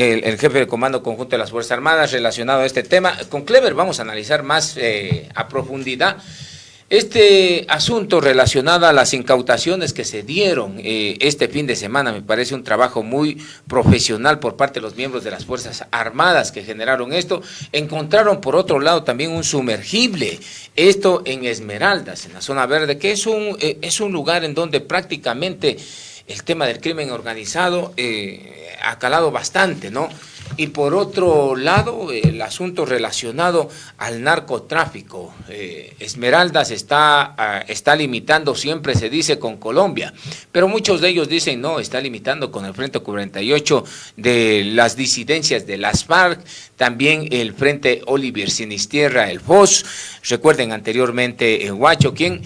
el jefe de Comando Conjunto de las Fuerzas Armadas, relacionado a este tema. Con Clever vamos a analizar más a profundidad este asunto relacionado a las incautaciones que se dieron este fin de semana. Me parece un trabajo muy profesional por parte de los miembros de las Fuerzas Armadas que generaron esto. Encontraron por otro lado también un sumergible, esto en Esmeraldas, en la zona verde, que es un lugar en donde prácticamente el tema del crimen organizado ha calado bastante, ¿no? Y por otro lado, el asunto relacionado al narcotráfico. Esmeraldas está limitando, siempre se dice, con Colombia, pero muchos de ellos dicen no, está limitando con el Frente 48 de las disidencias de las FARC, también el Frente Oliver Sinistierra, el FOS, recuerden anteriormente el Huacho, quien...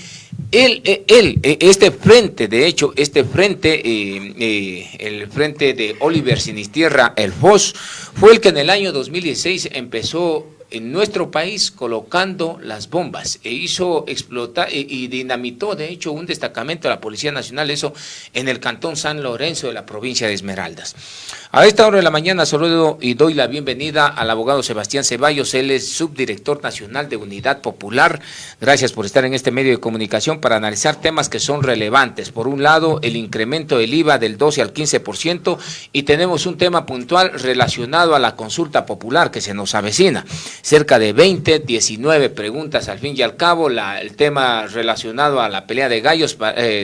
este frente, de hecho, el frente de Oliver Sinistierra, el FOS, fue el que en el año 2016 empezó en nuestro país colocando las bombas e hizo explotar y dinamitó, de hecho, un destacamento de la Policía Nacional, eso en el cantón San Lorenzo de la provincia de Esmeraldas. A esta hora de la mañana saludo y doy la bienvenida al abogado Sebastián Ceballos. Él es subdirector nacional de Unidad Popular. Gracias por estar en este medio de comunicación para analizar temas que son relevantes. Por un lado, el incremento del IVA del 12 al 15%, y tenemos un tema puntual relacionado a la consulta popular que se nos avecina. Cerca de 19 preguntas al fin y al cabo. El tema relacionado a la pelea de gallos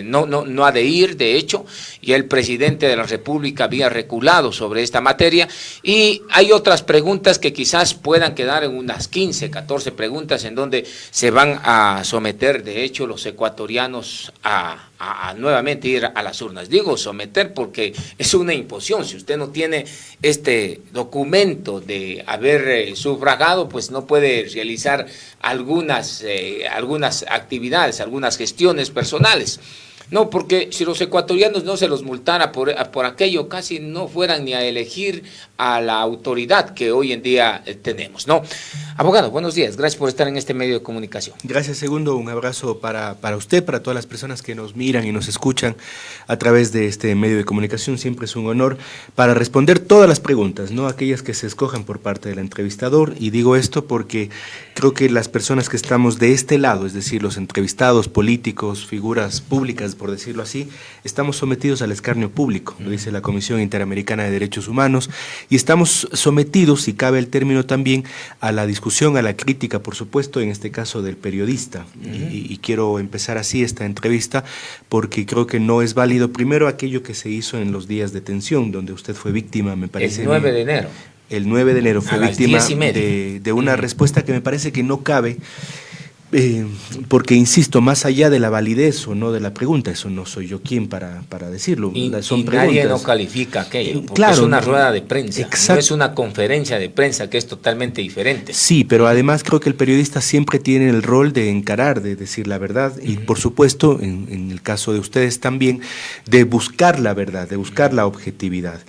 no ha de ir, de hecho, y el presidente de la República había reculado sobre esta materia, y hay otras preguntas que quizás puedan quedar en unas 15, 14 preguntas en donde se van a someter, de hecho, los ecuatorianos a nuevamente ir a las urnas. Digo someter porque es una imposición. Si usted no tiene este documento de haber sufragado, pues no puede realizar algunas actividades, algunas gestiones personales. No, porque si los ecuatorianos no se los multara por aquello, casi no fueran ni a elegir a la autoridad que hoy en día tenemos, ¿no? Abogado, buenos días, gracias por estar en este medio de comunicación. Gracias, Segundo, un abrazo para usted, para todas las personas que nos miran y nos escuchan a través de este medio de comunicación. Siempre es un honor para responder todas las preguntas, no aquellas que se escojan por parte del entrevistador, y digo esto porque creo que las personas que estamos de este lado, es decir, los entrevistados, políticos, figuras públicas, por decirlo así, estamos sometidos al escarnio público, lo dice la Comisión Interamericana de Derechos Humanos, y estamos sometidos, si cabe el término también, a la discusión, a la crítica, por supuesto, en este caso del periodista. Y quiero empezar así esta entrevista porque creo que no es válido, primero, aquello que se hizo en los días de tensión, donde usted fue víctima, me parece. El 9 de enero. El 9 de enero fue víctima de una respuesta que me parece que no cabe, porque insisto, más allá de la validez o no de la pregunta, eso no soy yo quien para decirlo. Son preguntas. Nadie no califica aquello, porque claro, es una rueda de prensa, no es una conferencia de prensa, que es totalmente diferente. Sí, pero además creo que el periodista siempre tiene el rol de encarar, de decir la verdad, y por supuesto, en el caso de ustedes también, de buscar la verdad, de buscar la objetividad.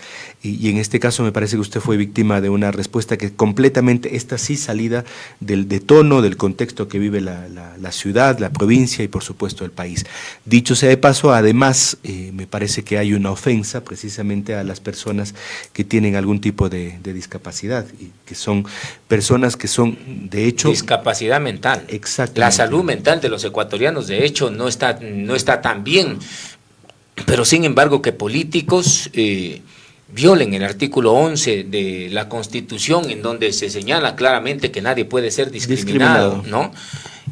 Y en este caso me parece que usted fue víctima de una respuesta que completamente, esta sí, salida de tono, del contexto que vive la ciudad, la provincia y por supuesto el país. Dicho sea de paso, además me parece que hay una ofensa precisamente a las personas que tienen algún tipo de discapacidad, y que son personas que son, de hecho... Discapacidad mental. Exactamente. La salud mental de los ecuatorianos, de hecho, no está tan bien, pero sin embargo que políticos... violen el artículo 11 de la Constitución, en donde se señala claramente que nadie puede ser discriminado, ¿no?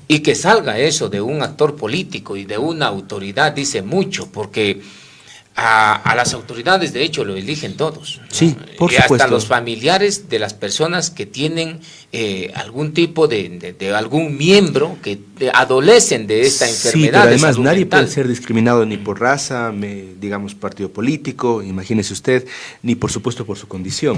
Y que salga eso de un actor político y de una autoridad dice mucho, porque a las autoridades de hecho lo eligen todos, ¿no? Sí, por y supuesto. hasta los familiares de las personas que tienen algún tipo de algún miembro que adolecen de esta enfermedad. Sí, pero además nadie mental. puede ser discriminado ni por raza, digamos partido político, imagínese usted, ni por supuesto por su condición.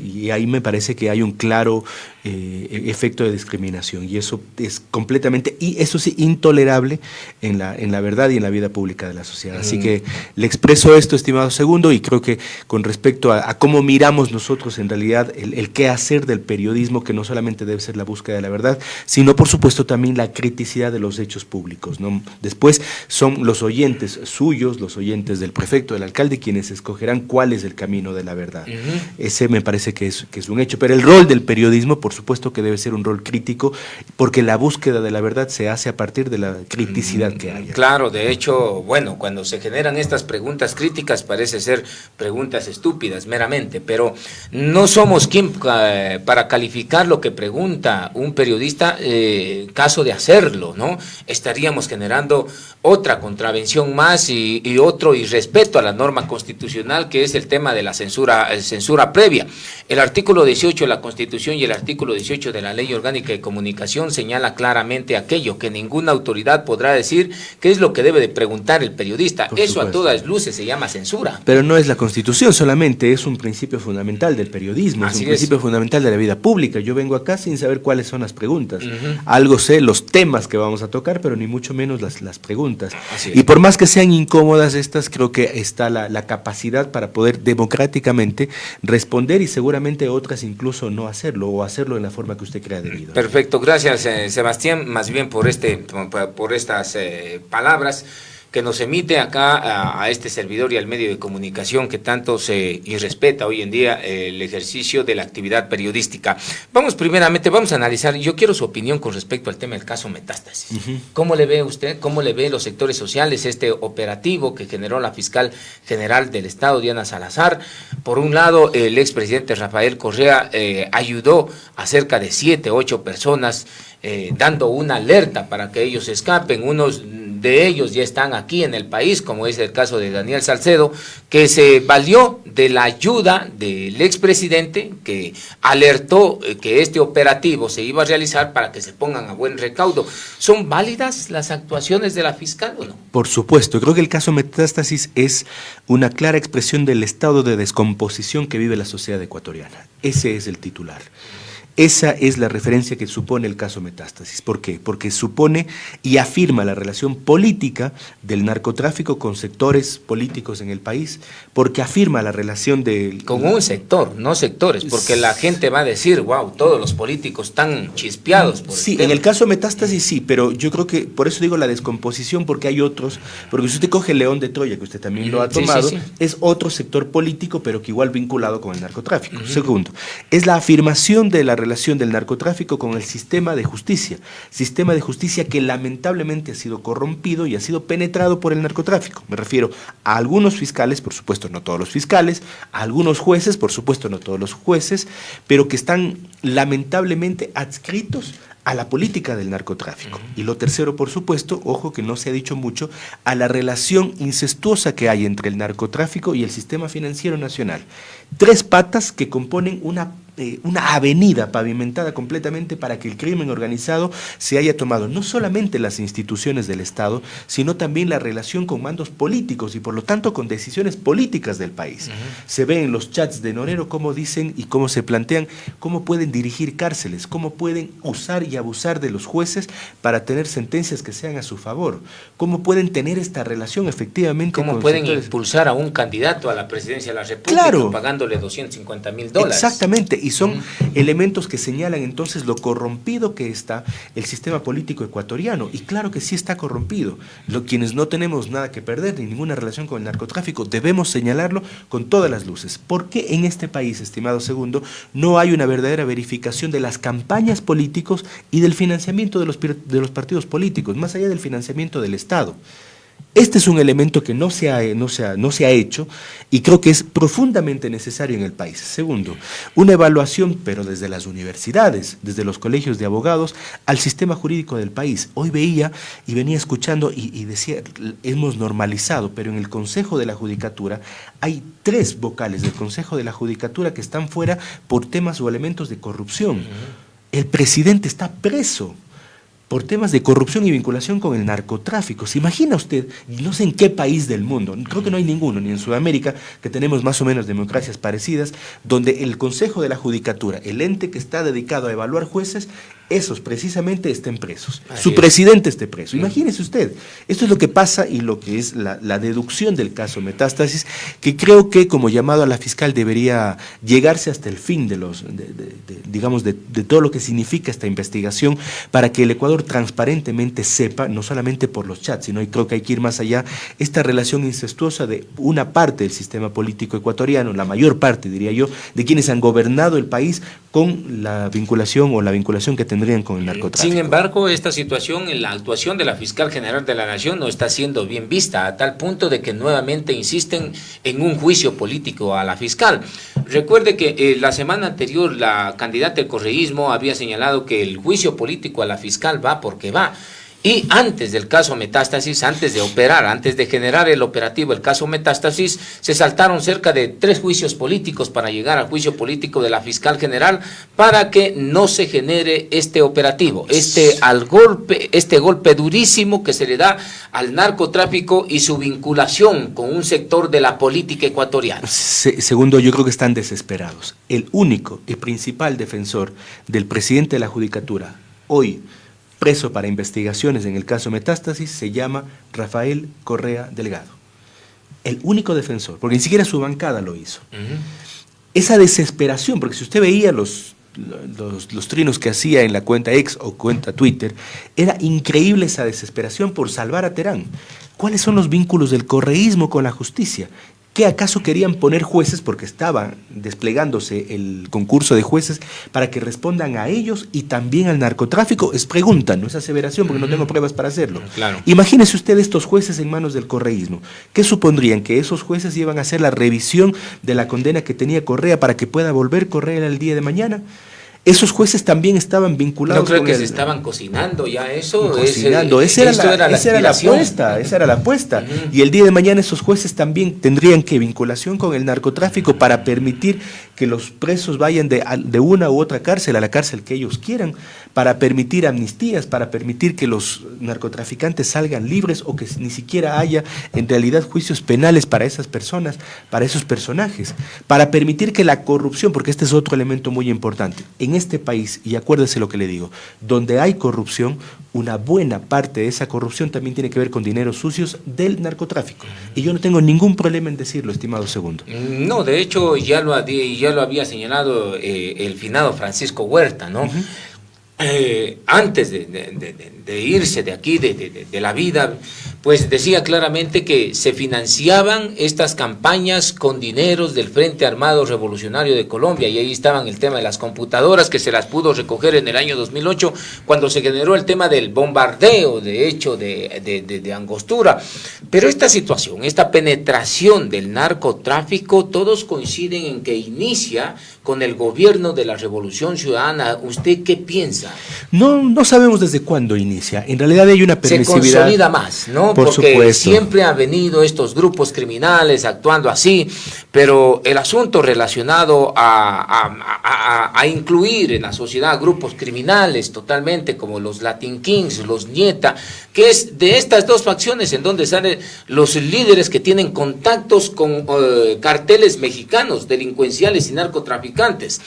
Y ahí me parece que hay un claro efecto de discriminación, y eso es completamente, y eso sí, intolerable en la verdad y en la vida pública de la sociedad. Así que le expreso esto, estimado Segundo, y creo que con respecto a cómo miramos nosotros en realidad el qué hacer del periodismo, que no solamente debe ser la búsqueda de la verdad, sino por supuesto también la crítica autenticidad de los hechos públicos, ¿no? Después son los oyentes suyos, los oyentes del prefecto, del alcalde, quienes escogerán cuál es el camino de la verdad. Ese me parece que es un hecho, pero el rol del periodismo, por supuesto que debe ser un rol crítico, porque la búsqueda de la verdad se hace a partir de la criticidad que haya. Claro, de hecho, bueno, cuando se generan estas preguntas críticas parece ser preguntas estúpidas meramente, pero no somos quien para calificar lo que pregunta un periodista, caso de hacerlo, ¿no? Estaríamos generando otra contravención más y otro irrespeto a la norma constitucional, que es el tema de la censura previa. El artículo 18 de la Constitución y el artículo 18 de la Ley Orgánica de Comunicación señala claramente aquello, que ninguna autoridad podrá decir qué es lo que debe de preguntar el periodista. Eso a todas luces se llama censura. Pero no es la Constitución solamente, es un principio fundamental del periodismo, es un principio fundamental de la vida pública. Yo vengo acá sin saber cuáles son las preguntas. Algo sé los temas que vamos a tocar, pero ni mucho menos las preguntas. Y por más que sean incómodas estas, creo que está la capacidad para poder democráticamente responder, y seguramente otras incluso no hacerlo, o hacerlo en la forma que usted crea debido. Perfecto, gracias Sebastián, más bien por estas palabras que nos emite acá a este servidor y al medio de comunicación que tanto se irrespeta hoy en día el ejercicio de la actividad periodística. Vamos a analizar, yo quiero su opinión con respecto al tema del caso Metástasis. ¿Cómo le ve usted, cómo le ve los sectores sociales este operativo que generó la fiscal general del Estado, Diana Salazar? Por un lado, el expresidente Rafael Correa ayudó a cerca de 7, 8 personas, dando una alerta para que ellos escapen. Unos de ellos ya están aquí en el país, como es el caso de Daniel Salcedo, que se valió de la ayuda del expresidente, que alertó que este operativo se iba a realizar para que se pongan a buen recaudo. ¿Son válidas las actuaciones de la fiscal o no? Por supuesto, creo que el caso Metástasis es una clara expresión del estado de descomposición que vive la sociedad ecuatoriana. Ese es el titular. Esa es la referencia que supone el caso Metástasis. ¿Por qué? Porque supone y afirma la relación política del narcotráfico con sectores políticos en el país, porque afirma la relación del... Con un sector, no sectores, porque la gente va a decir, wow, todos los políticos están chispeados por Sí, en el caso Metástasis sí, pero yo creo que, por eso digo la descomposición, porque hay otros, porque si usted coge el León de Troya, que usted también lo ha tomado, es otro sector político, pero que igual vinculado con el narcotráfico. Segundo, es la afirmación de la relación del narcotráfico con el sistema de justicia que lamentablemente ha sido corrompido y ha sido penetrado por el narcotráfico. Me refiero a algunos fiscales, por supuesto no todos los fiscales, a algunos jueces, por supuesto no todos los jueces, pero que están lamentablemente adscritos a la política del narcotráfico. Y lo tercero, por supuesto, ojo que no se ha dicho mucho, a la relación incestuosa que hay entre el narcotráfico y el sistema financiero nacional. Tres patas que componen una avenida pavimentada completamente para que el crimen organizado se haya tomado no solamente las instituciones del Estado, sino también la relación con mandos políticos y por lo tanto con decisiones políticas del país. Se ve en los chats de Norero cómo dicen y cómo se plantean, cómo pueden dirigir cárceles, cómo pueden usar y abusar de los jueces para tener sentencias que sean a su favor, cómo pueden tener esta relación efectivamente. Cómo pueden impulsar a un candidato a la presidencia de la República, claro, pagándole $250,000. Exactamente. Y son elementos que señalan entonces lo corrompido que está el sistema político ecuatoriano. Y claro que sí está corrompido. Quienes no tenemos nada que perder ni ninguna relación con el narcotráfico, debemos señalarlo con todas las luces. ¿Por qué en este país, estimado segundo, no hay una verdadera verificación de las campañas políticos y del financiamiento de los partidos políticos, más allá del financiamiento del Estado? Este es un elemento que no se ha hecho y creo que es profundamente necesario en el país. Segundo, una evaluación, pero desde las universidades, desde los colegios de abogados, al sistema jurídico del país. Hoy veía y venía escuchando y decía, hemos normalizado, pero en el Consejo de la Judicatura hay 3 vocales del Consejo de la Judicatura que están fuera por temas o elementos de corrupción. El presidente está preso por temas de corrupción y vinculación con el narcotráfico. ¿Se imagina usted? No sé en qué país del mundo, creo que no hay ninguno, ni en Sudamérica, que tenemos más o menos democracias parecidas, donde el Consejo de la Judicatura, el ente que está dedicado a evaluar jueces, esos precisamente estén presos. Así Su es. presidente esté preso. Imagínese usted, esto es lo que pasa y lo que es la deducción del caso Metástasis, que creo que como llamado a la fiscal debería llegarse hasta el fin de todo lo que significa esta investigación, para que el Ecuador transparentemente sepa, no solamente por los chats, sino, y creo que hay que ir más allá, esta relación incestuosa de una parte del sistema político ecuatoriano, la mayor parte, diría yo, de quienes han gobernado el país, con la vinculación que tendrían con el narcotráfico. Sin embargo, esta situación en la actuación de la Fiscal General de la Nación no está siendo bien vista, a tal punto de que nuevamente insisten en un juicio político a la fiscal. Recuerde que la semana anterior la candidata del correísmo había señalado que el juicio político a la fiscal va porque va. Y antes del caso Metástasis, antes de operar, antes de generar el operativo, el caso Metástasis, se saltaron cerca de 3 juicios políticos para llegar al juicio político de la fiscal general para que no se genere este operativo, este golpe durísimo que se le da al narcotráfico y su vinculación con un sector de la política ecuatoriana. Segundo, yo creo que están desesperados. El único y principal defensor del presidente de la Judicatura, hoy preso para investigaciones en el caso Metástasis, se llama Rafael Correa Delgado. El único defensor, porque ni siquiera su bancada lo hizo. Esa desesperación, porque si usted veía los trinos que hacía en la cuenta X o cuenta Twitter, era increíble esa desesperación por salvar a Terán. ¿Cuáles son los vínculos del correísmo con la justicia? ¿Qué acaso querían poner jueces, porque estaba desplegándose el concurso de jueces, para que respondan a ellos y también al narcotráfico? Es pregunta, no es aseveración, porque no tengo pruebas para hacerlo. Claro. Imagínese usted estos jueces en manos del correísmo. ¿Qué supondrían? Que esos jueces iban a hacer la revisión de la condena que tenía Correa para que pueda volver Correa el día de mañana. Esos jueces también estaban vinculados. No creo con que se estaban cocinando ya eso. Cocinando. Esa era la apuesta. Y el día de mañana esos jueces también tendrían que vinculación con el narcotráfico para permitir que los presos vayan de una u otra cárcel a la cárcel que ellos quieran, para permitir amnistías, para permitir que los narcotraficantes salgan libres, o que ni siquiera haya en realidad juicios penales para esas personas, para esos personajes, para permitir que la corrupción, porque este es otro elemento muy importante, en este país, y acuérdese lo que le digo, donde hay corrupción, una buena parte de esa corrupción también tiene que ver con dineros sucios del narcotráfico. Y yo no tengo ningún problema en decirlo, estimado segundo. No, de hecho ya lo había señalado el finado Francisco Huerta, ¿no? Antes de irse de aquí, de la vida, pues decía claramente que se financiaban estas campañas con dineros del Frente Armado Revolucionario de Colombia, y ahí estaban el tema de las computadoras, que se las pudo recoger en el año 2008, cuando se generó el tema del bombardeo, de hecho, de Angostura. Pero esta situación, esta penetración del narcotráfico, todos coinciden en que inicia con el gobierno de la Revolución Ciudadana. ¿Usted qué piensa? No sabemos desde cuándo inicia. En realidad hay una permisividad. Se consolida más, ¿no? Por Porque supuesto. Siempre han venido estos grupos criminales actuando así, pero el asunto relacionado a incluir en la sociedad grupos criminales totalmente, como los Latin Kings, los Nieta, que es de estas dos facciones en donde salen los líderes que tienen contactos con carteles mexicanos, delincuenciales y narcotraficantes.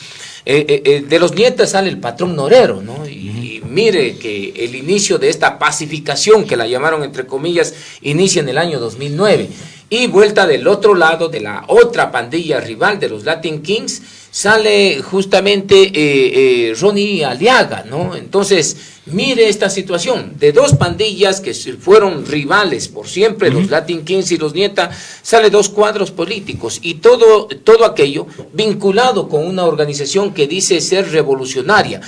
De los Nietas sale el patrón Norero, ¿no? Y mire que el inicio de esta pacificación, que la llamaron entre comillas, inicia en el año 2009. Y vuelta del otro lado, de la otra pandilla rival de los Latin Kings, sale justamente Ronnie Aliaga, ¿no? Entonces, mire esta situación, de dos pandillas que fueron rivales por siempre, los Latin Kings y los Nieta, sale dos cuadros políticos, y todo aquello vinculado con una organización que dice ser revolucionaria.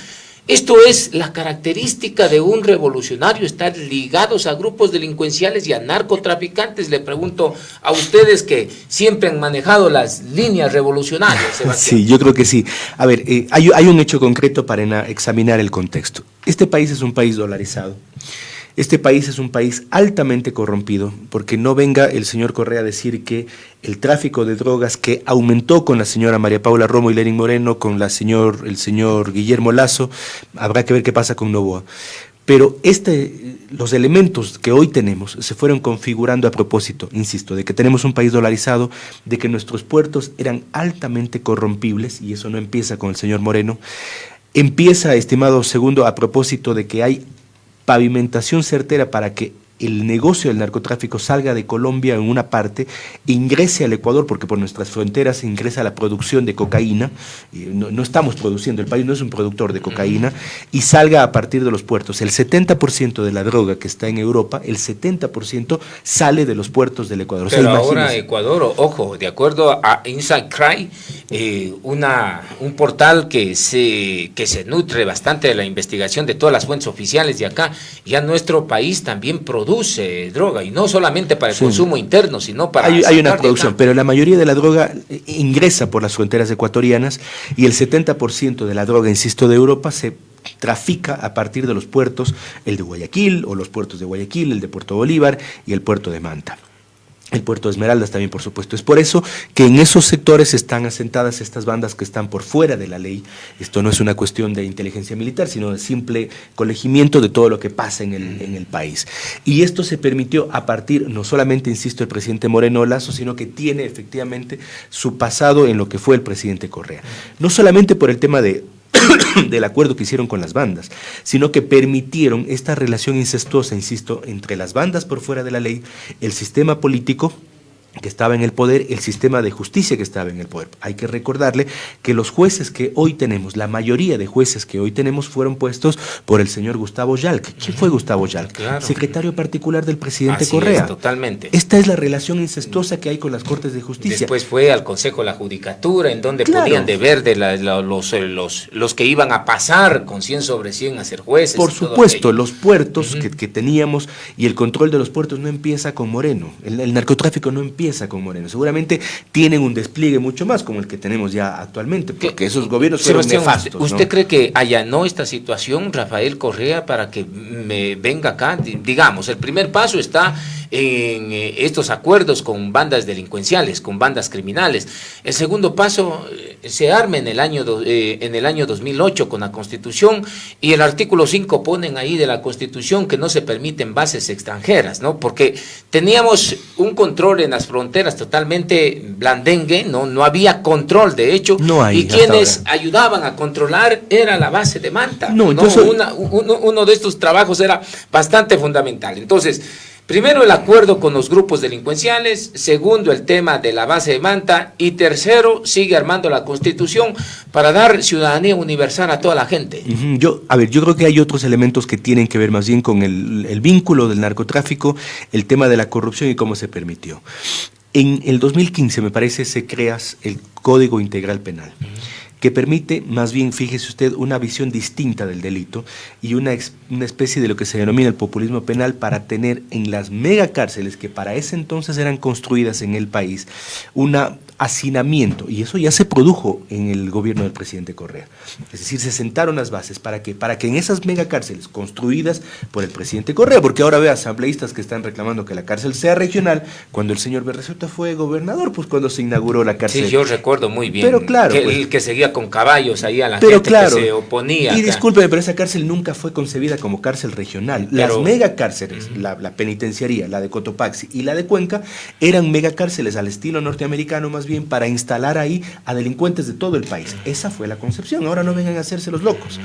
Esto es la característica de un revolucionario, estar ligados a grupos delincuenciales y a narcotraficantes. Le pregunto a ustedes que siempre han manejado las líneas revolucionarias, Sebastián. Sí, yo creo que sí. A ver, hay un hecho concreto para examinar el contexto. Este país es un país dolarizado. Este país es un país altamente corrompido, porque no venga el señor Correa a decir que el tráfico de drogas que aumentó con la señora María Paula Romo y Lenín Moreno, con el señor Guillermo Lazo, habrá que ver qué pasa con Noboa. Pero los elementos que hoy tenemos se fueron configurando a propósito, insisto, de que tenemos un país dolarizado, de que nuestros puertos eran altamente corrompibles, y eso no empieza con el señor Moreno. Empieza, estimado segundo, a propósito de que hay pavimentación certera para que el negocio del narcotráfico salga de Colombia en una parte, ingrese al Ecuador, porque por nuestras fronteras ingresa la producción de cocaína, y no estamos produciendo, el país no es un productor de cocaína, y salga a partir de los puertos. El 70% de la droga que está en Europa, el 70% sale de los puertos del Ecuador. Pero o sea, ahora Ecuador, ojo, de acuerdo a Inside Cry, un portal que se nutre bastante de la investigación de todas las fuentes oficiales de acá, ya nuestro país también produce droga, y no solamente para el consumo interno, sino para... Hay una producción, pero la mayoría de la droga ingresa por las fronteras ecuatorianas, y el 70% de la droga, insisto, de Europa se trafica a partir de los puertos, el de Guayaquil, o los puertos de Guayaquil, el de Puerto Bolívar y el puerto de Manta. El puerto de Esmeraldas también, por supuesto. Es por eso que en esos sectores están asentadas estas bandas que están por fuera de la ley. Esto no es una cuestión de inteligencia militar, sino de simple colegimiento de todo lo que pasa en el país. Y esto se permitió a partir, no solamente, insisto, el presidente Moreno Lasso, sino que tiene efectivamente su pasado en lo que fue el presidente Correa. No solamente por el tema del acuerdo que hicieron con las bandas, sino que permitieron esta relación incestuosa, insisto, entre las bandas por fuera de la ley, el sistema político que estaba en el poder, el sistema de justicia que estaba en el poder. Hay que recordarle que los jueces que hoy tenemos, la mayoría de jueces que hoy tenemos, fueron puestos por el señor Gustavo Yalc. ¿Quién fue Gustavo Yalc? Claro. Secretario particular del presidente Así Correa. Es, totalmente. Esta es la relación incestuosa que hay con las Cortes de Justicia. Después fue al Consejo de la Judicatura, en donde Claro. podían deber de los que iban a pasar con 100 sobre 100 a ser jueces. Por supuesto, los puertos que teníamos, y el control de los puertos no empieza con Moreno. El narcotráfico no empieza con Moreno. Seguramente tienen un despliegue mucho más como el que tenemos ya actualmente, porque esos gobiernos fueron nefastos. ¿Usted cree que allanó esta situación Rafael Correa para que me venga acá? Digamos, el primer paso está en estos acuerdos con bandas delincuenciales, con bandas criminales. El segundo paso se arma en el año 2008 con la Constitución, y el artículo 5 ponen ahí de la Constitución que no se permiten bases extranjeras, ¿no? Porque teníamos un control en las fronteras totalmente blandengue, no había control, de hecho, no hay, y quienes ayudaban a controlar era la base de Manta. Uno de estos trabajos era bastante fundamental. Entonces, primero, el acuerdo con los grupos delincuenciales; segundo, el tema de la base de Manta; y tercero, sigue armando la Constitución para dar ciudadanía universal a toda la gente. Yo creo que hay otros elementos que tienen que ver más bien con el vínculo del narcotráfico, el tema de la corrupción y cómo se permitió. En el 2015, me parece, se crea el Código Integral Penal, que permite, más bien, fíjese usted, una visión distinta del delito y una especie de lo que se denomina el populismo penal, para tener en las megacárceles que para ese entonces eran construidas en el país un hacinamiento, y eso ya se produjo en el gobierno del presidente Correa. Es decir, se sentaron las bases para que en esas megacárceles construidas por el presidente Correa, porque ahora ve asambleístas que están reclamando que la cárcel sea regional, cuando el señor Berresueta fue gobernador, pues cuando se inauguró la cárcel. Sí, yo recuerdo muy bien. Pero claro, que, pues, el que seguía con caballos ahí a la gente que se oponía. Y discúlpeme, pero esa cárcel nunca fue concebida como cárcel regional. Las megacárceles, la penitenciaría, la de Cotopaxi y la de Cuenca, eran megacárceles al estilo norteamericano, más bien, para instalar ahí a delincuentes de todo el país. Esa fue la concepción. Ahora no vengan a hacerse los locos.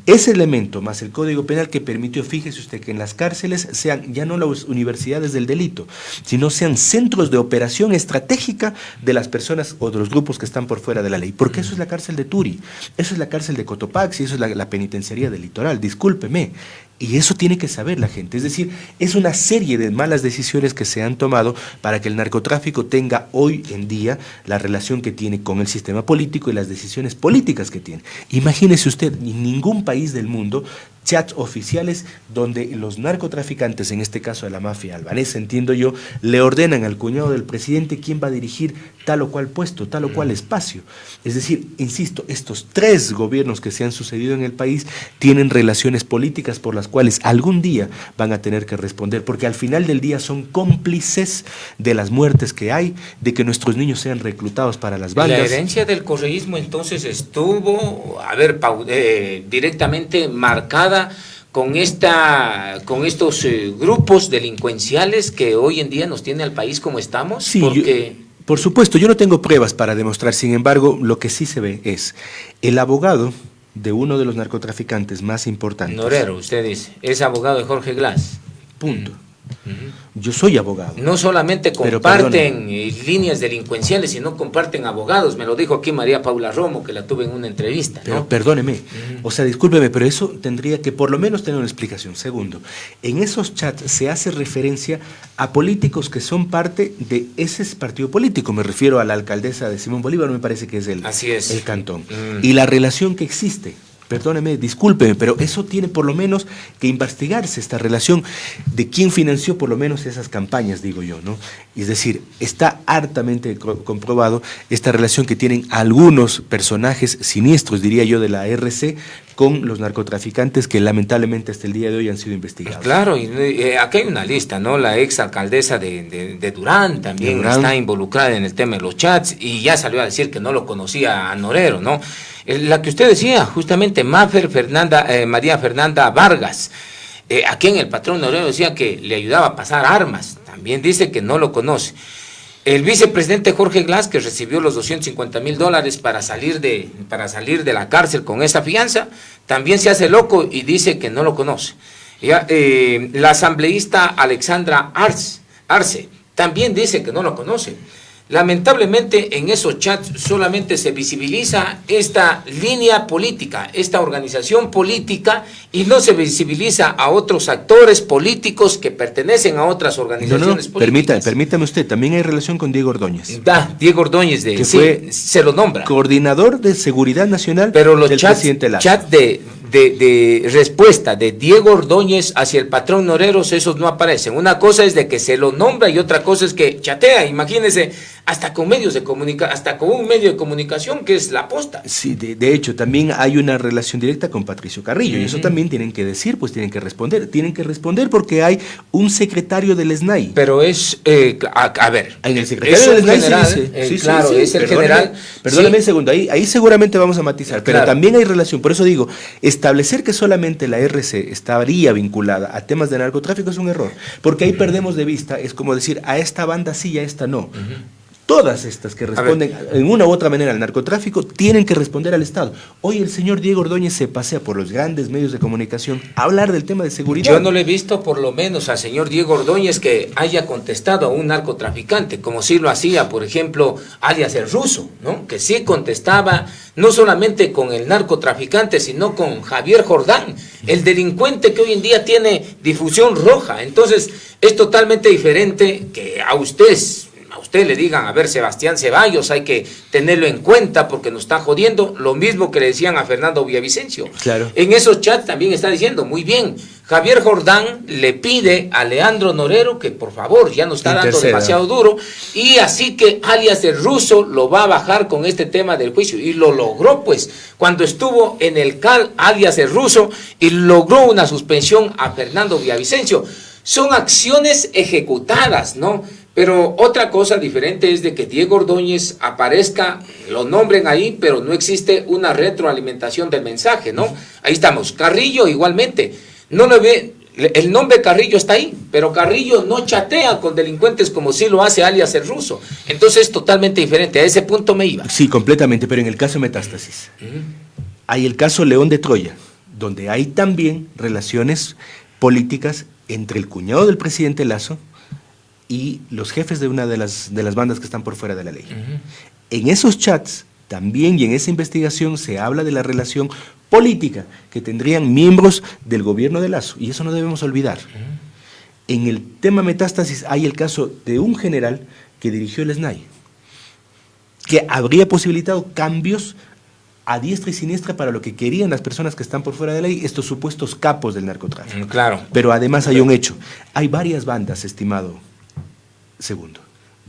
Ese elemento, más el Código Penal, que permitió, fíjese usted, que en las cárceles sean ya no las universidades del delito, sino sean centros de operación estratégica de las personas o de los grupos que están por fuera de la ley. Porque eso es la cárcel de Turi, eso es la cárcel de Cotopaxi, eso es la penitenciaría del Litoral, discúlpeme. Y eso tiene que saber la gente. Es decir, es una serie de malas decisiones que se han tomado para que el narcotráfico tenga hoy en día la relación que tiene con el sistema político y las decisiones políticas que tiene. Imagínese usted, en ningún país del mundo, chats oficiales donde los narcotraficantes, en este caso de la mafia albanesa, entiendo yo, le ordenan al cuñado del presidente quién va a dirigir tal o cual puesto, tal o cual espacio. Es decir, insisto, estos 3 gobiernos que se han sucedido en el país tienen relaciones políticas por las cuales algún día van a tener que responder, porque al final del día son cómplices de las muertes que hay, de que nuestros niños sean reclutados para las bandas. La herencia del correísmo entonces estuvo, directamente marcada con estos grupos delincuenciales que hoy en día nos tiene al país como estamos. Sí, porque por supuesto, yo no tengo pruebas para demostrar, sin embargo, lo que sí se ve es el abogado de uno de los narcotraficantes más importantes. Norero, usted dice, es abogado de Jorge Glass. Punto. Yo soy abogado. No solamente comparten líneas delincuenciales, sino comparten abogados. Me lo dijo aquí María Paula Romo, que la tuve en una entrevista, ¿no? Pero perdóneme, o sea, discúlpeme, pero eso tendría que por lo menos tener una explicación. Segundo, en esos chats se hace referencia a políticos que son parte de ese partido político. Me refiero a la alcaldesa de Simón Bolívar, me parece que es el cantón. Y la relación que existe. Perdóneme, discúlpeme, pero eso tiene por lo menos que investigarse, esta relación de quién financió por lo menos esas campañas, digo yo, ¿no? Es decir, está hartamente comprobado esta relación que tienen algunos personajes siniestros, diría yo, de la RC con los narcotraficantes que lamentablemente hasta el día de hoy han sido investigados. Claro, y aquí hay una lista, ¿no? La ex alcaldesa de Durán también está involucrada en el tema de los chats y ya salió a decir que no lo conocía a Norero, ¿no? La que usted decía, justamente, María Fernanda Vargas, aquí en el patrón Norero decía que le ayudaba a pasar armas, también dice que no lo conoce. El vicepresidente Jorge Glass, que recibió los $250,000 para salir de la cárcel con esa fianza, también se hace loco y dice que no lo conoce. La asambleísta Alexandra Arce también dice que no lo conoce. Lamentablemente en esos chats solamente se visibiliza esta línea política, esta organización política, y no se visibiliza a otros actores políticos que pertenecen a otras organizaciones políticas. Permítame usted, también hay relación con Diego Ordóñez. Diego Ordóñez, se lo nombra. Coordinador de Seguridad Nacional pero los del presidente Lazo. Chats de respuesta de Diego Ordóñez hacia el patrón Noreros, esos no aparecen. Una cosa es de que se lo nombra y otra cosa es que chatea, imagínense, hasta con medios de comunicación, hasta con un medio de comunicación que es La Posta. Sí, de hecho, también hay una relación directa con Patricio Carrillo, y eso también tienen que decir, pues tienen que responder porque hay un secretario del SNAI. Pero es, a ver, en el secretario del SNAI general, sí, es el general. Perdóname un segundo, ahí seguramente vamos a matizar, pero también hay relación, por eso digo, establecer que solamente la RC estaría vinculada a temas de narcotráfico es un error, porque ahí perdemos de vista, es como decir, a esta banda sí y a esta no. Todas estas que responden en una u otra manera al narcotráfico tienen que responder al Estado. Hoy el señor Diego Ordóñez se pasea por los grandes medios de comunicación a hablar del tema de seguridad. Yo no le he visto por lo menos al señor Diego Ordóñez que haya contestado a un narcotraficante, como sí lo hacía, por ejemplo, alias el Ruso, ¿no? Que sí contestaba no solamente con el narcotraficante, sino con Javier Jordán, el delincuente que hoy en día tiene difusión roja. Entonces, es totalmente diferente que a usted le digan, a ver, Sebastián Ceballos, hay que tenerlo en cuenta porque nos está jodiendo, lo mismo que le decían a Fernando Villavicencio. Claro. En esos chats también está diciendo, muy bien, Javier Jordán le pide a Leandro Norero que por favor, ya nos está dando demasiado duro, y así que alias el Ruso lo va a bajar con este tema del juicio, y lo logró pues, cuando estuvo en el CAL, alias el Ruso, y logró una suspensión a Fernando Villavicencio. Son acciones ejecutadas, ¿no? Pero otra cosa diferente es de que Diego Ordóñez aparezca, lo nombren ahí, pero no existe una retroalimentación del mensaje, ¿no? Ahí estamos. Carrillo igualmente, no le ve, el nombre Carrillo está ahí, pero Carrillo no chatea con delincuentes como sí lo hace alias el Ruso. Entonces es totalmente diferente, a ese punto me iba. Sí, completamente, pero en el caso Metástasis, hay el caso León de Troya, donde hay también relaciones políticas entre el cuñado del presidente Lazo y los jefes de una de las bandas que están por fuera de la ley. En esos chats también y en esa investigación se habla de la relación política que tendrían miembros del gobierno de Lazo, y eso no debemos olvidar. En el tema Metástasis hay el caso de un general que dirigió el SNAI, que habría posibilitado cambios a diestra y siniestra para lo que querían las personas que están por fuera de la ley, estos supuestos capos del narcotráfico. Claro. Pero además hay un hecho, hay varias bandas, estimado Segundo,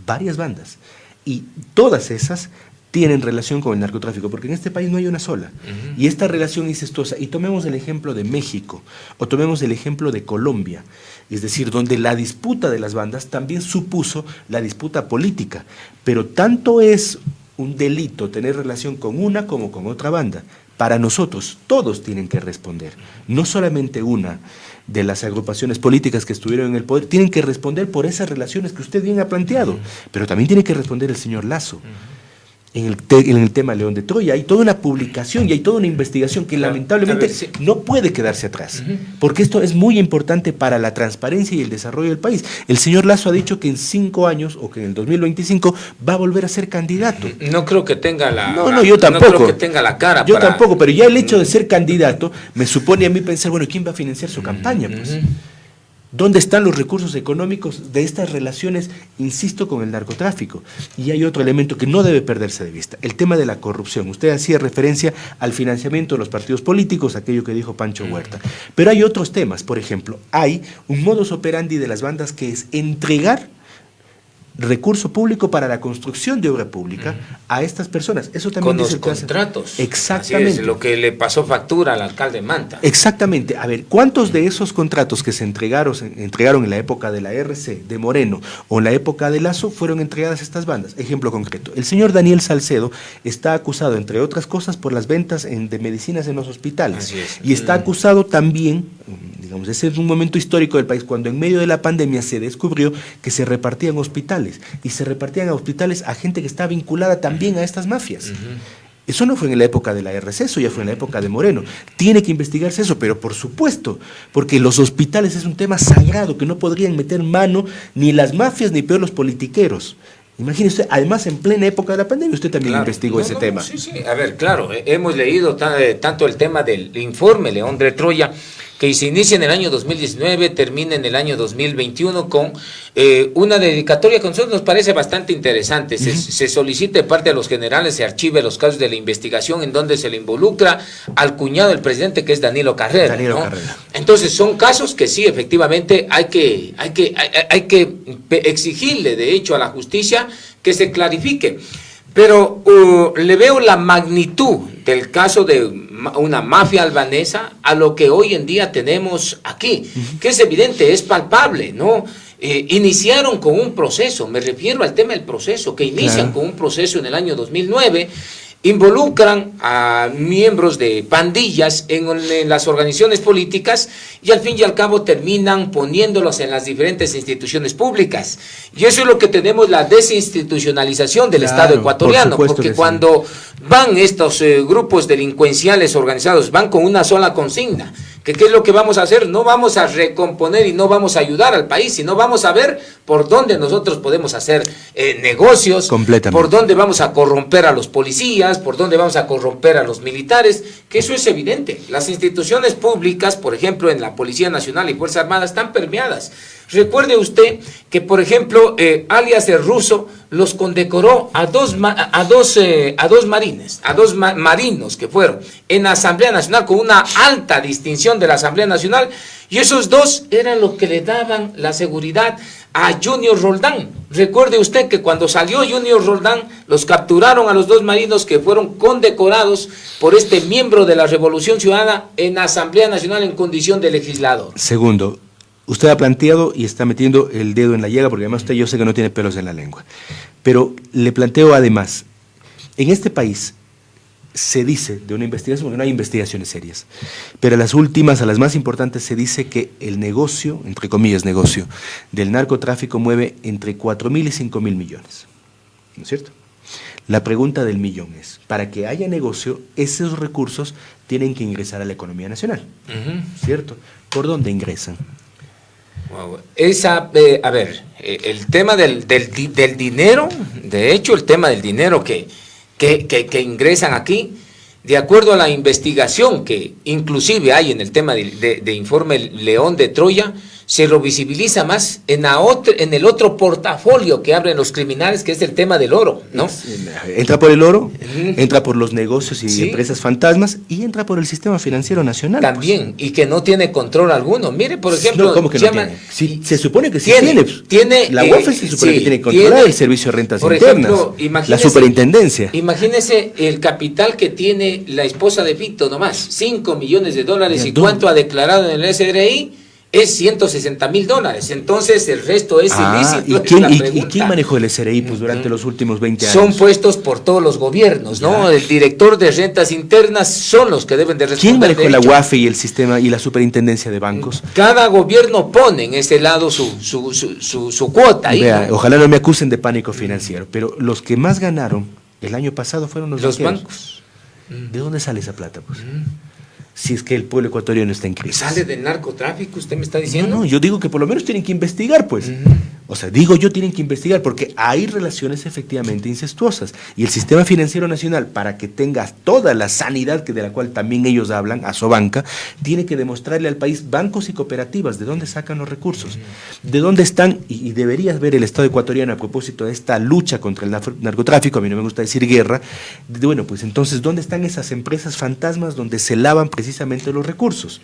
varias bandas, y todas esas tienen relación con el narcotráfico, porque en este país no hay una sola, y esta relación es incestuosa. Y tomemos el ejemplo de México, o tomemos el ejemplo de Colombia, es decir, donde la disputa de las bandas también supuso la disputa política, pero tanto es un delito tener relación con una como con otra banda. Para nosotros, todos tienen que responder, no solamente una de las agrupaciones políticas que estuvieron en el poder, tienen que responder por esas relaciones que usted bien ha planteado, pero también tiene que responder el señor Lazo. en el tema León de Troya. Hay toda una publicación y hay toda una investigación que lamentablemente no puede quedarse atrás, porque esto es muy importante para la transparencia y el desarrollo del país. El señor Lasso ha dicho que en 5 años o que en el 2025 va a volver a ser candidato. No creo que tenga la... No, yo tampoco. No creo que tenga la cara Yo para... tampoco, pero ya el hecho de ser candidato me supone a mí pensar, bueno, ¿quién va a financiar su campaña? Pues, ¿dónde están los recursos económicos de estas relaciones, insisto, con el narcotráfico? Y hay otro elemento que no debe perderse de vista, el tema de la corrupción. Usted hacía referencia al financiamiento de los partidos políticos, aquello que dijo Pancho Huerta. Pero hay otros temas, por ejemplo, hay un modus operandi de las bandas que es entregar recurso público para la construcción de obra pública a estas personas. Eso también con dice los contratos. Exactamente. Así es, lo que le pasó factura al alcalde Manta. Exactamente. A ver, ¿cuántos de esos contratos que se entregaron en la época de la RC, de Moreno, o en la época de Lasso, fueron entregadas a estas bandas? Ejemplo concreto. El señor Daniel Salcedo está acusado, entre otras cosas, por las ventas de medicinas en los hospitales. Así es. Y está acusado también, digamos, ese es un momento histórico del país, cuando en medio de la pandemia se descubrió que se repartían hospitales, y se repartían a hospitales a gente que está vinculada también a estas mafias. Eso no fue en la época de la RC, eso ya fue en la época de Moreno. Tiene que investigarse eso, pero por supuesto, porque los hospitales es un tema sagrado que no podrían meter mano ni las mafias ni peor los politiqueros. Imagínese, además en plena época de la pandemia, usted también investigó ese tema. Sí, a ver, claro, hemos leído tanto el tema del informe León de Troya, que se inicia en el año 2019, termina en el año 2021 con una dedicatoria que a nosotros nos parece bastante interesante. Se solicita de parte de los generales, se archive los casos de la investigación en donde se le involucra al cuñado del presidente, que es Danilo Carrera. Carrera. Entonces son casos que sí, efectivamente, hay que exigirle, de hecho, a la justicia que se clarifique. Pero le veo la magnitud del caso de una mafia albanesa a lo que hoy en día tenemos aquí, que es evidente, es palpable, ¿no? Iniciaron con un proceso, me refiero al tema del proceso, que inician con un proceso en el año 2009, involucran a miembros de pandillas en las organizaciones políticas y al fin y al cabo terminan poniéndolos en las diferentes instituciones públicas. Y eso es lo que tenemos, la desinstitucionalización del Estado ecuatoriano, porque cuando van estos grupos delincuenciales organizados, van con una sola consigna, que ¿qué es lo que vamos a hacer? No vamos a recomponer y no vamos a ayudar al país, sino vamos a ver por dónde nosotros podemos hacer negocios, por dónde vamos a corromper a los policías, por dónde vamos a corromper a los militares, que eso es evidente. Las instituciones públicas, por ejemplo, en la Policía Nacional y Fuerzas Armadas, están permeadas. Recuerde usted que, por ejemplo, alias el ruso los condecoró a dos marinos que fueron en la Asamblea Nacional con una alta distinción de la Asamblea Nacional, y esos dos eran los que le daban la seguridad a Junior Roldán. Recuerde usted que cuando salió Junior Roldán, los capturaron a los dos marinos que fueron condecorados por este miembro de la Revolución Ciudadana en la Asamblea Nacional en condición de legislador. Segundo, usted ha planteado y está metiendo el dedo en la llaga, porque además usted, yo sé que no tiene pelos en la lengua, pero le planteo además, en este país se dice de una investigación, porque no hay investigaciones serias, pero a las últimas, a las más importantes, se dice que el negocio, entre comillas negocio, del narcotráfico mueve entre 4.000 y 5.000 millones, ¿no es cierto? La pregunta del millón es, para que haya negocio, esos recursos tienen que ingresar a la economía nacional, ¿cierto? ¿Por dónde ingresan? Wow. El tema del dinero, de hecho, el tema del dinero que ingresan aquí, de acuerdo a la investigación que inclusive hay en el tema de informe León de Troya, se lo visibiliza más en el otro portafolio que abren los criminales, que es el tema del oro, ¿no? Entra por el oro, entra por los negocios y empresas fantasmas, y entra por el sistema financiero nacional. También, y que no tiene control alguno. Mire, por ejemplo... No, ¿cómo que no tiene? Sí, se supone que sí tiene. La UEF se supone que tiene que controlar el Servicio de Rentas Internas, la superintendencia. Imagínese el capital que tiene la esposa de Vito nomás, $5 millones, ¿y cuánto ha declarado en el SRI? Es $160,000, entonces el resto es ilícito. ¿Y quién manejó el SRI durante los últimos 20 años? Son puestos por todos los gobiernos, ¿no? El director de rentas internas son los que deben de responder. ¿Quién manejó la UAFE y el sistema y la superintendencia de bancos? Cada gobierno pone en ese lado su cuota. Vea, ojalá no me acusen de pánico financiero, pero los que más ganaron El año pasado fueron los bancos. ¿De dónde sale esa plata, pues? Si es que el pueblo ecuatoriano está en crisis. ¿Sale del narcotráfico, usted me está diciendo? No, yo digo que por lo menos tienen que investigar, pues. O sea, digo yo, tienen que investigar, porque hay relaciones efectivamente incestuosas. Y el sistema financiero nacional, para que tenga toda la sanidad de la cual también ellos hablan, Asobanca, tiene que demostrarle al país bancos y cooperativas de dónde sacan los recursos, de dónde están, y deberías ver el Estado ecuatoriano a propósito de esta lucha contra el narcotráfico, a mí no me gusta decir guerra, bueno, pues entonces, ¿dónde están esas empresas fantasmas donde se lavan precisamente los recursos?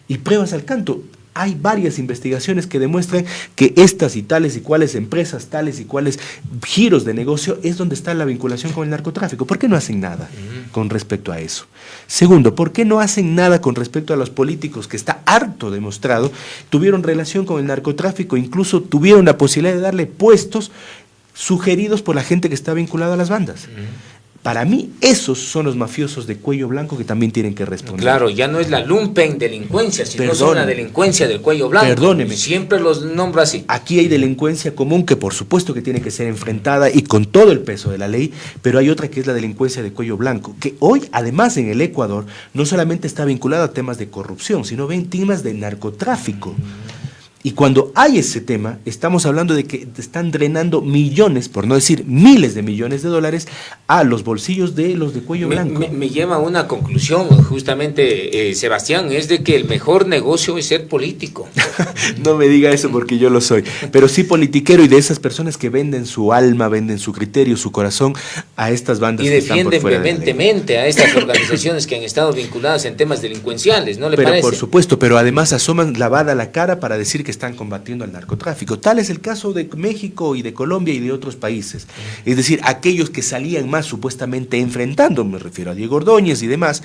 Y pruebas al canto. Hay varias investigaciones que demuestran que estas y tales y cuales empresas, tales y cuales giros de negocio es donde está la vinculación con el narcotráfico. ¿Por qué no hacen nada con respecto a eso? Segundo, ¿por qué no hacen nada con respecto a los políticos que está harto demostrado, tuvieron relación con el narcotráfico, incluso tuvieron la posibilidad de darle puestos sugeridos por la gente que está vinculada a las bandas? Para mí, esos son los mafiosos de cuello blanco que también tienen que responder. Claro, ya no es la lumpen delincuencia, sino son la delincuencia del cuello blanco. Perdóneme. Siempre los nombro así. Aquí hay delincuencia común que por supuesto que tiene que ser enfrentada y con todo el peso de la ley, pero hay otra que es la delincuencia de cuello blanco, que hoy, además en el Ecuador, no solamente está vinculada a temas de corrupción, sino ven temas de narcotráfico. Y cuando hay ese tema, estamos hablando de que están drenando millones, por no decir miles de millones de dólares, a los bolsillos de los de cuello blanco. Me lleva a una conclusión, justamente, Sebastián, es de que el mejor negocio es ser político. No me diga eso porque yo lo soy, pero sí politiquero y de esas personas que venden su alma, venden su criterio, su corazón a estas bandas y que están por fuera de la ley. Y defienden vehementemente a estas organizaciones que han estado vinculadas en temas delincuenciales, ¿no le parece? Por supuesto, pero además asoman lavada la cara para decir que están combatiendo al narcotráfico. Tal es el caso de México y de Colombia y de otros países. Es decir, aquellos que salían más supuestamente enfrentando, me refiero a Diego Ordóñez y demás,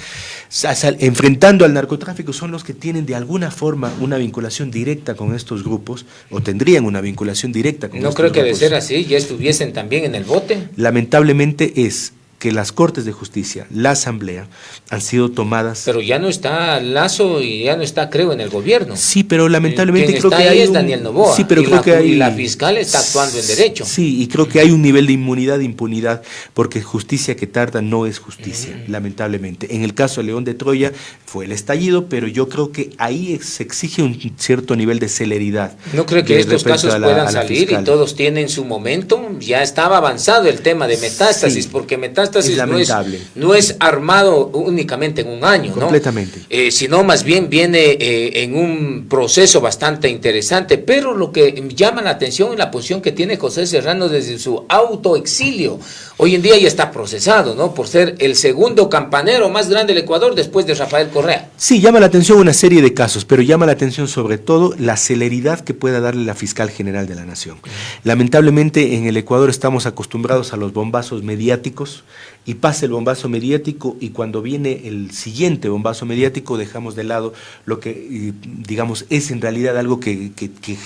enfrentando al narcotráfico, son los que tienen de alguna forma una vinculación directa con estos grupos, o tendrían una vinculación directa con estos grupos. No creo que de ser así, ya estuviesen también en el bote. Lamentablemente es que las Cortes de Justicia, la Asamblea, han sido tomadas... Pero ya no está Lazo y ya no está, creo, en el gobierno. Sí, pero lamentablemente creo que hay es Daniel Noboa. Sí, pero creo que hay... Y la fiscal está actuando en derecho. Sí, y creo que hay un nivel de inmunidad e impunidad, porque justicia que tarda no es justicia, lamentablemente. En el caso de León de Troya fue el estallido, pero yo creo que ahí se exige un cierto nivel de celeridad. No creo que estos casos puedan salir y todos tienen su momento. Ya estaba avanzado el tema de Metástasis, porque Metástasis no es armado únicamente en un año, ¿no? Completamente. Sino más bien viene en un proceso bastante interesante, pero lo que llama la atención es la posición que tiene José Serrano desde su autoexilio. Hoy en día ya está procesado, ¿no? Por ser el segundo campanero más grande del Ecuador después de Rafael Correa. Sí, llama la atención una serie de casos, pero llama la atención sobre todo la celeridad que pueda darle la fiscal general de la Nación. Lamentablemente en el Ecuador estamos acostumbrados a los bombazos mediáticos, y pasa el bombazo mediático y cuando viene el siguiente bombazo mediático dejamos de lado lo que, digamos, es en realidad algo que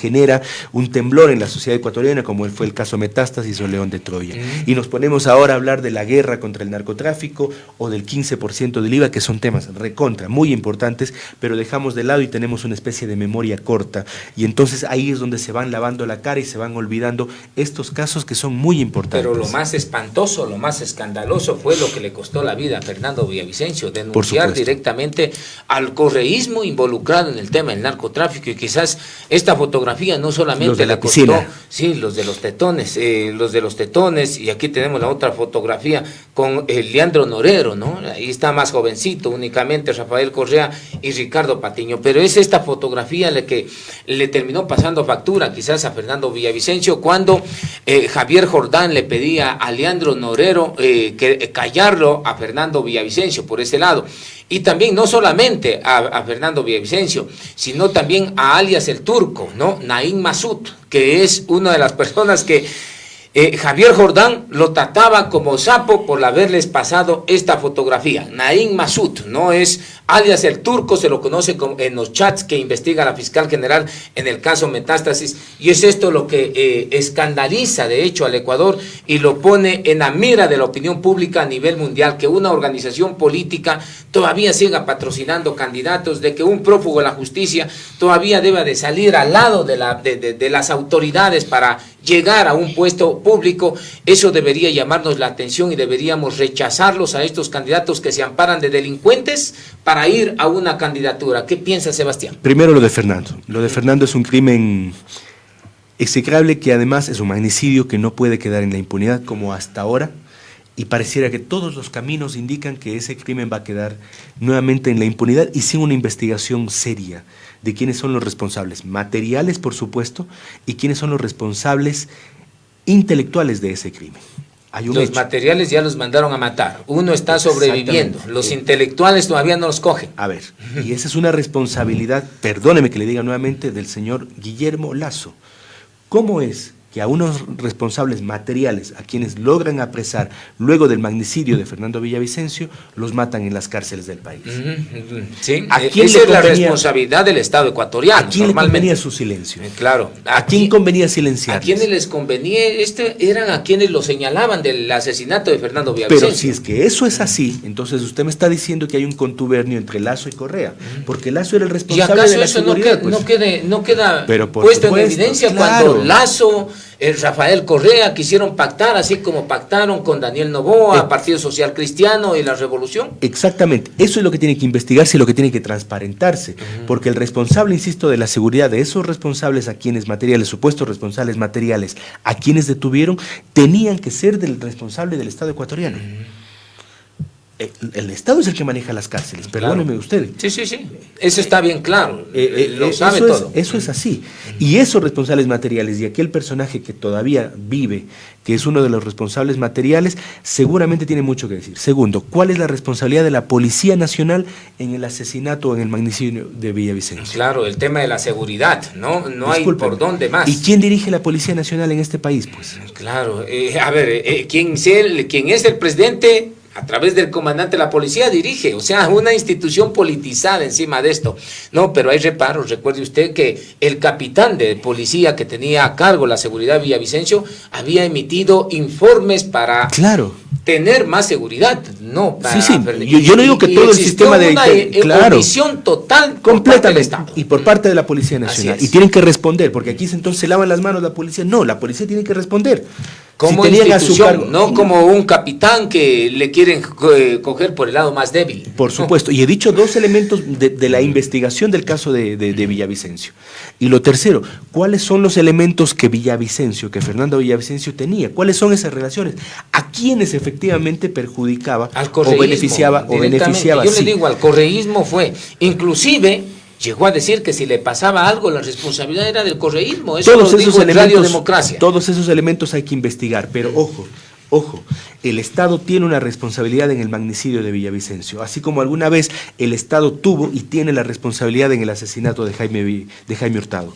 genera un temblor en la sociedad ecuatoriana, como fue el caso Metástasis o León de Troya. Y nos ponemos ahora a hablar de la guerra contra el narcotráfico o del 15% del IVA, que son temas recontra, muy importantes, pero dejamos de lado y tenemos una especie de memoria corta. Y entonces ahí es donde se van lavando la cara y se van olvidando estos casos que son muy importantes. Pero lo más espantoso, lo más escandaloso fue lo que le costó la vida a Fernando Villavicencio, denunciar directamente al correísmo involucrado en el tema del narcotráfico, y quizás esta fotografía no solamente le costó, sí, los de los tetones, y aquí tenemos la otra fotografía con Leandro Norero, ¿no? Ahí está más jovencito, únicamente Rafael Correa y Ricardo Patiño, pero es esta fotografía la que le terminó pasando factura quizás a Fernando Villavicencio cuando Javier Jordán le pedía a Leandro Norero que callarlo a Fernando Villavicencio por ese lado. Y también no solamente a Fernando Villavicencio, sino también a alias el Turco, ¿no? Naim Masud, que es una de las personas que Javier Jordán lo trataba como sapo por haberles pasado esta fotografía. Naim Masud, no es alias el Turco, se lo conoce en los chats que investiga la fiscal general en el caso Metástasis, y es esto lo que escandaliza de hecho al Ecuador y lo pone en la mira de la opinión pública a nivel mundial, que una organización política todavía siga patrocinando candidatos, de que un prófugo de la justicia todavía deba de salir al lado de las autoridades para llegar a un puesto público, eso debería llamarnos la atención y deberíamos rechazarlos a estos candidatos que se amparan de delincuentes para ir a una candidatura. ¿Qué piensa Sebastián? Primero lo de Fernando. Lo de Fernando es un crimen execrable que además es un magnicidio que no puede quedar en la impunidad como hasta ahora, y pareciera que todos los caminos indican que ese crimen va a quedar nuevamente en la impunidad y sin una investigación seria de quiénes son los responsables materiales, por supuesto, y quiénes son los responsables intelectuales de ese crimen. Hay un los hecho. materiales ya los mandaron a matar, uno está sobreviviendo, los intelectuales todavía no los cogen. A ver, y esa es una responsabilidad, perdóneme que le diga nuevamente, del señor Guillermo Lasso. ¿Cómo es que a unos responsables materiales, a quienes logran apresar luego del magnicidio de Fernando Villavicencio, los matan en las cárceles del país? Sí, ¿A quién esa le es la convenía, responsabilidad del Estado ecuatoriano. ¿a quién normalmente le convenía su silencio? Claro. ¿A quién convenía silenciarles? ¿A quiénes les convenía? Eran a quienes lo señalaban del asesinato de Fernando Villavicencio. Pero si es que eso es así, entonces usted me está diciendo que hay un contubernio entre Lasso y Correa, porque Lasso era el ¿Y responsable acaso de la eso seguridad. no queda Pero por puesto supuesto, en evidencia claro. cuando Lasso, Rafael Correa quisieron pactar, así como pactaron con Daniel Noboa, Partido Social Cristiano y la Revolución? Exactamente, eso es lo que tiene que investigarse y lo que tiene que transparentarse, porque el responsable, insisto, de la seguridad de esos responsables a quienes materiales, supuestos responsables materiales, a quienes detuvieron, tenían que ser del responsable del Estado ecuatoriano. El Estado es el que maneja las cárceles, perdóneme usted. Sí, eso está bien claro, lo sabe eso todo. Eso es así. Y esos responsables materiales y aquel personaje que todavía vive, que es uno de los responsables materiales, seguramente tiene mucho que decir. Segundo, ¿cuál es la responsabilidad de la Policía Nacional en el asesinato o en el magnicidio de Villavicencio? Claro, el tema de la seguridad, no hay por dónde más. ¿Y quién dirige la Policía Nacional en este país, pues? Claro, a ver, ¿quién es el presidente? A través del comandante de la policía dirige, o sea, una institución politizada encima de esto. No, pero hay reparos. Recuerde usted que el capitán de policía que tenía a cargo la seguridad de Villavicencio había emitido informes para tener más seguridad. No, para, sí. Yo no digo que todo el sistema de... Claro, omisión total completamente y por parte de la Policía Nacional. Y tienen que responder, porque aquí entonces se lavan las manos la policía. No, la policía tiene que responder. Como si institución, no como un capitán que le quieren coger por el lado más débil. Por supuesto, y he dicho dos elementos de la investigación del caso de Villavicencio. Y lo tercero, ¿cuáles son los elementos que Fernando Villavicencio tenía? ¿Cuáles son esas relaciones? ¿A quiénes efectivamente perjudicaba o beneficiaba? Yo le digo, al correísmo fue, inclusive... Llegó a decir que si le pasaba algo, la responsabilidad era del correísmo. Eso todos lo esos dijo en elementos, Radio Democracia. Todos esos elementos hay que investigar, pero ojo, el Estado tiene una responsabilidad en el magnicidio de Villavicencio, así como alguna vez el Estado tuvo y tiene la responsabilidad en el asesinato de Jaime Hurtado,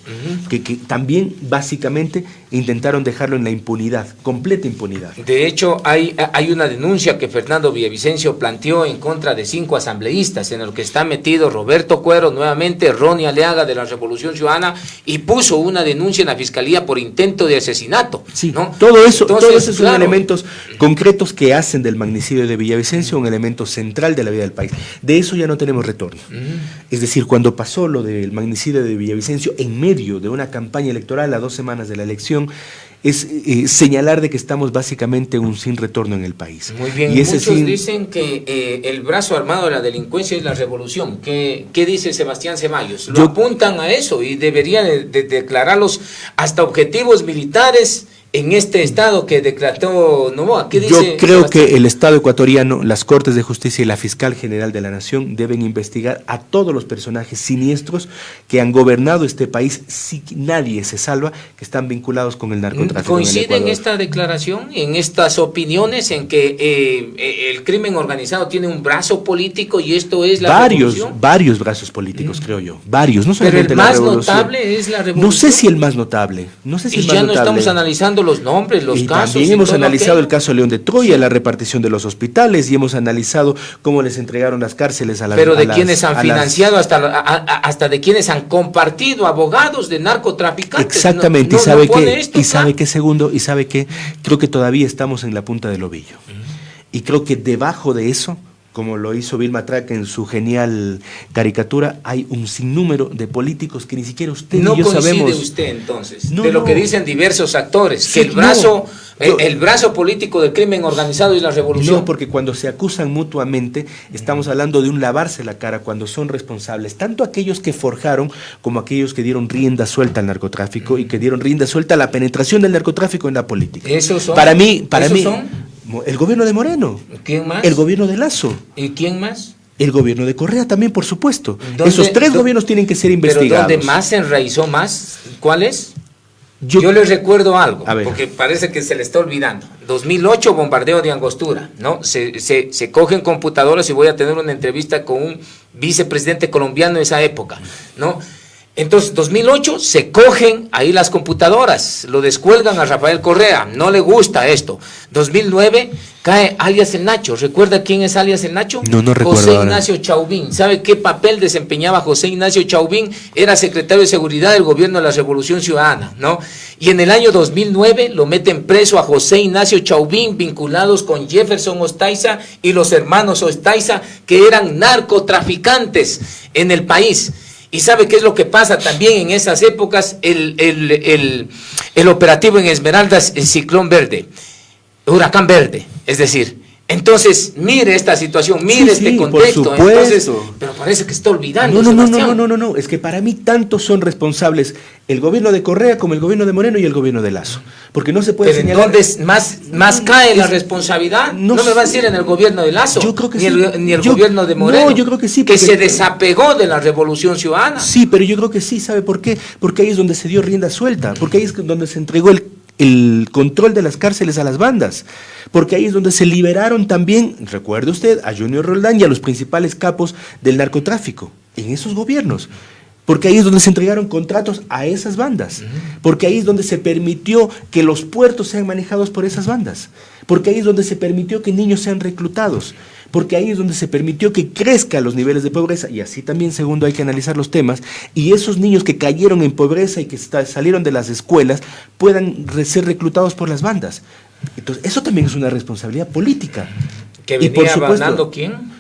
que también básicamente intentaron dejarlo en la impunidad, completa impunidad. De hecho, hay una denuncia que Fernando Villavicencio planteó en contra de 5 asambleístas, en el que está metido Roberto Cuero, nuevamente Ronnie Aliaga de la Revolución Ciudadana, y puso una denuncia en la Fiscalía por intento de asesinato. Sí, ¿no? todo eso son elementos concretos que hacen del magnicidio de Villavicencio un elemento central de la vida del país. De eso ya no tenemos retorno. Es decir, cuando pasó lo del magnicidio de Villavicencio en medio de una campaña electoral a 2 semanas de la elección, es señalar de que estamos básicamente sin retorno en el país. Muy bien, y muchos dicen que el brazo armado de la delincuencia es la revolución. ¿Qué dice Sebastián Ceballos? Apuntan a eso y deberían de declararlos hasta objetivos militares en este estado que declaró Noboa. ¿Qué dice? Yo creo que el Estado ecuatoriano, las Cortes de Justicia y la Fiscal General de la Nación deben investigar a todos los personajes siniestros que han gobernado este país, si nadie se salva, que están vinculados con el narcotráfico. ¿Coincide en esta declaración, en estas opiniones, en que el crimen organizado tiene un brazo político y esto es la revolución? Varios brazos políticos, creo yo. Varios, no Pero solamente el más notable es la revolución. No sé si el más notable. Y ya no estamos analizando los nombres, los casos. También hemos analizado el caso León de Troya, la repartición de los hospitales, y hemos analizado cómo les entregaron las cárceles a las... Pero de quienes han financiado, hasta de quienes han compartido abogados de narcotraficantes. Exactamente, y sabe que segundo, creo que todavía estamos en la punta del ovillo. Y creo que debajo de eso como lo hizo Vilma Track en su genial caricatura, hay un sinnúmero de políticos que ni siquiera usted no ni yo sabemos. No coincide usted entonces, no, de lo que dicen diversos actores, sí, que el brazo político del crimen organizado y la revolución. No, porque cuando se acusan mutuamente, estamos hablando de un lavarse la cara cuando son responsables, tanto aquellos que forjaron como aquellos que dieron rienda suelta al narcotráfico y que dieron rienda suelta a la penetración del narcotráfico en la política. ¿Esos son? Para mí, ¿Son? El gobierno de Moreno. ¿Quién más? El gobierno de Lasso. ¿Y quién más? El gobierno de Correa también, por supuesto. Esos tres gobiernos tienen que ser investigados. ¿Pero dónde más se enraizó más? ¿Cuál es? Yo les recuerdo algo, porque parece que se le está olvidando. 2008, bombardeo de Angostura, ¿no? Se cogen computadoras y voy a tener una entrevista con un vicepresidente colombiano de esa época, ¿no? Entonces, 2008, se cogen ahí las computadoras, lo descuelgan a Rafael Correa, no le gusta esto. 2009, cae alias El Nacho. ¿Recuerda quién es alias El Nacho? No recuerdo. José Ignacio Chauvin. ¿Sabe qué papel desempeñaba José Ignacio Chauvin? Era secretario de Seguridad del gobierno de la Revolución Ciudadana, ¿no? Y en el año 2009 lo meten preso a José Ignacio Chauvin, vinculados con Jefferson Ostaiza y los hermanos Ostaiza, que eran narcotraficantes en el país. ¿Y sabe qué es lo que pasa también en esas épocas? El operativo en Esmeraldas, el Ciclón Verde, Huracán Verde, es decir, entonces, mire esta situación, mire este contexto. Entonces, pero parece que está olvidando. No, es que para mí tantos son responsables el gobierno de Correa como el gobierno de Moreno y el gobierno de Lasso. Porque no se puede señalar. ¿Pero en dónde más cae la responsabilidad? No me va a decir en el gobierno de Lasso, yo creo que ni el gobierno de Moreno. No, yo creo que sí. Que se desapegó de la Revolución Ciudadana. Sí, pero yo creo que sí, ¿sabe por qué? Porque ahí es donde se dio rienda suelta, porque ahí es donde se entregó el control de las cárceles a las bandas, porque ahí es donde se liberaron también, recuerde usted, a Junior Roldán y a los principales capos del narcotráfico, en esos gobiernos, porque ahí es donde se entregaron contratos a esas bandas, porque ahí es donde se permitió que los puertos sean manejados por esas bandas, porque ahí es donde se permitió que niños sean reclutados, porque ahí es donde se permitió que crezcan los niveles de pobreza, y así también, segundo, hay que analizar los temas, y esos niños que cayeron en pobreza y que salieron de las escuelas puedan ser reclutados por las bandas. Entonces, eso también es una responsabilidad política. ¿Que venía abandonando quién?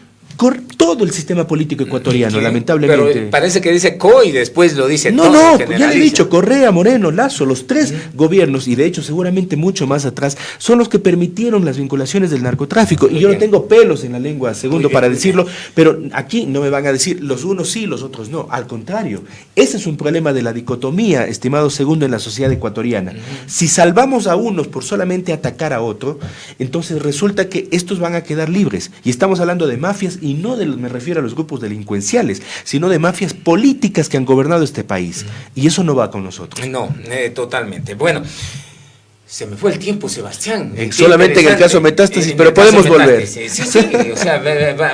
Todo el sistema político ecuatoriano, lamentablemente. Pero parece que dice y después lo dice todo. No, ya le he dicho, Correa, Moreno, Lasso, los tres gobiernos, y de hecho seguramente mucho más atrás, son los que permitieron las vinculaciones del narcotráfico. Y yo no tengo pelos en la lengua, segundo, para decirlo, pero aquí no me van a decir los unos sí, los otros no. Al contrario, ese es un problema de la dicotomía, estimado segundo, en la sociedad ecuatoriana. Si salvamos a unos por solamente atacar a otro, entonces resulta que estos van a quedar libres. Y estamos hablando de mafias y no me refiero a los grupos delincuenciales, sino de mafias políticas que han gobernado este país. Y eso no va con nosotros. No, totalmente. Bueno, se me fue el tiempo, Sebastián. Solamente en el caso Metástasis, pero podemos volver. Sí, o sea,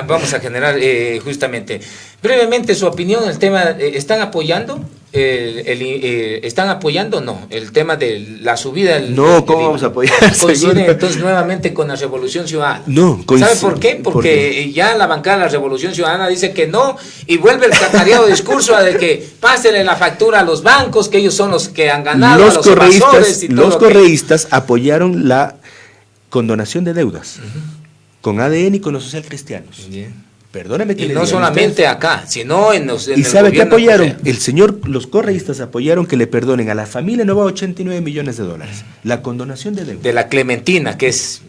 vamos a generar justamente. Brevemente, su opinión, el tema, ¿están apoyando? ¿Están apoyando? No, el tema de la subida. ¿Cómo vamos a apoyar? Coincide entonces nuevamente con la Revolución Ciudadana. No, ¿Sabe por qué? Porque ya la bancada de la Revolución Ciudadana dice que no, y vuelve el cacareado discurso de que pásenle la factura a los bancos, que ellos son los que han ganado, los correístas, y todo los correístas apoyaron la condonación de deudas con ADN y con los social cristianos. Bien. Perdóneme que y le no diga, solamente usted, acá, sino en los ¿y sabe qué apoyaron? Los correístas apoyaron que le perdonen a la familia Novoa 89 millones de dólares. La condonación de deuda. De la Clementina, que es